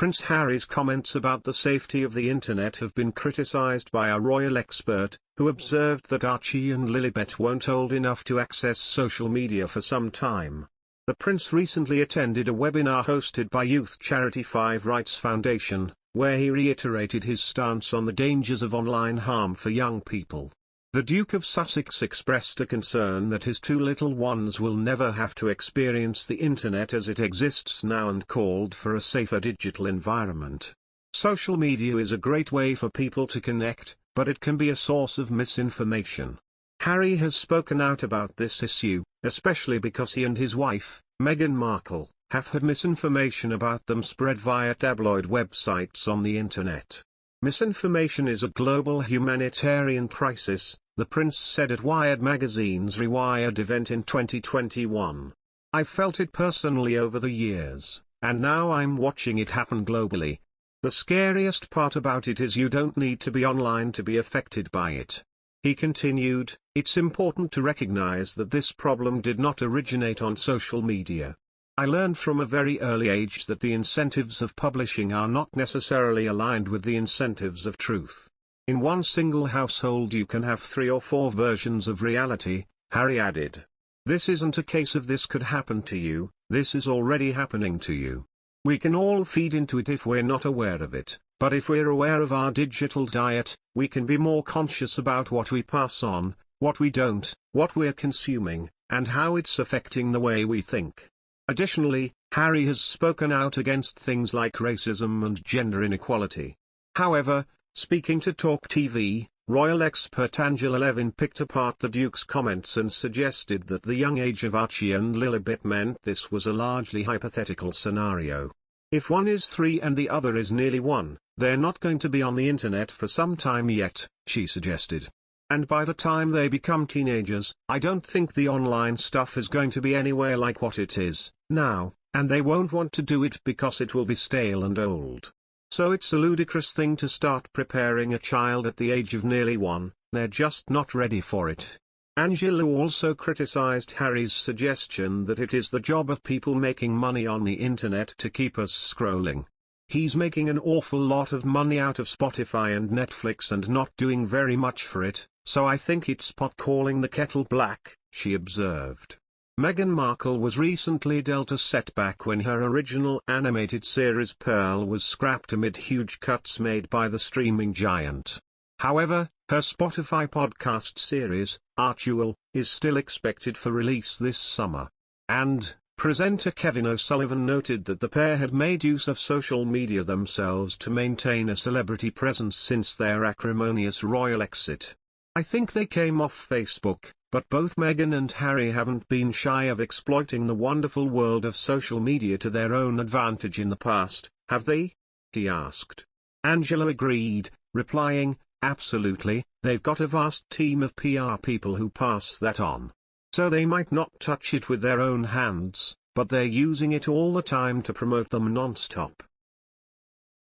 Prince Harry's comments about the safety of the internet have been criticized by a royal expert, who observed that Archie and Lilibet weren't old enough to access social media for some time. The prince recently attended a webinar hosted by youth charity Five Rights Foundation, where he reiterated his stance on the dangers of online harm for young people. The Duke of Sussex expressed a concern that his two little ones will never have to experience the internet as it exists now and called for a safer digital environment. Social media is a great way for people to connect, but it can be a source of misinformation. Harry has spoken out about this issue, especially because he and his wife, Meghan Markle, have had misinformation about them spread via tabloid websites on the internet. Misinformation is a global humanitarian crisis, the prince said at Wired magazine's Rewired event in 2021. "I've felt it personally over the years, and now I'm watching it happen globally. The scariest part about it is you don't need to be online to be affected by it." He continued, "It's important to recognize that this problem did not originate on social media. I learned from a very early age that the incentives of publishing are not necessarily aligned with the incentives of truth. In one single household you can have 3 or 4 versions of reality," Harry added. "This isn't a case of this could happen to you, this is already happening to you. We can all feed into it if we're not aware of it, but if we're aware of our digital diet, we can be more conscious about what we pass on, what we don't, what we're consuming, and how it's affecting the way we think." Additionally, Harry has spoken out against things like racism and gender inequality. However, speaking to Talk TV, royal expert Angela Levin picked apart the Duke's comments and suggested that the young age of Archie and Lilibet meant this was a largely hypothetical scenario. If one is 3 and the other is nearly 1, they're not going to be on the internet for some time yet, she suggested. And by the time they become teenagers, I don't think the online stuff is going to be anywhere like what it is now, and they won't want to do it because it will be stale and old. So it's a ludicrous thing to start preparing a child at the age of nearly 1, they're just not ready for it. Angela also criticized Harry's suggestion that it is the job of people making money on the internet to keep us scrolling. He's making an awful lot of money out of Spotify and Netflix and not doing very much for it, so I think it's pot calling the kettle black, she observed. Meghan Markle was recently dealt a setback when her original animated series Pearl was scrapped amid huge cuts made by the streaming giant. However, her Spotify podcast series, Archie, is still expected for release this summer. And, presenter Kevin O'Sullivan noted that the pair had made use of social media themselves to maintain a celebrity presence since their acrimonious royal exit. "I think they came off Facebook, but both Meghan and Harry haven't been shy of exploiting the wonderful world of social media to their own advantage in the past, have they?" he asked. Angela agreed, replying, "Absolutely, they've got a vast team of PR people who pass that on. So they might not touch it with their own hands, but they're using it all the time to promote them non-stop.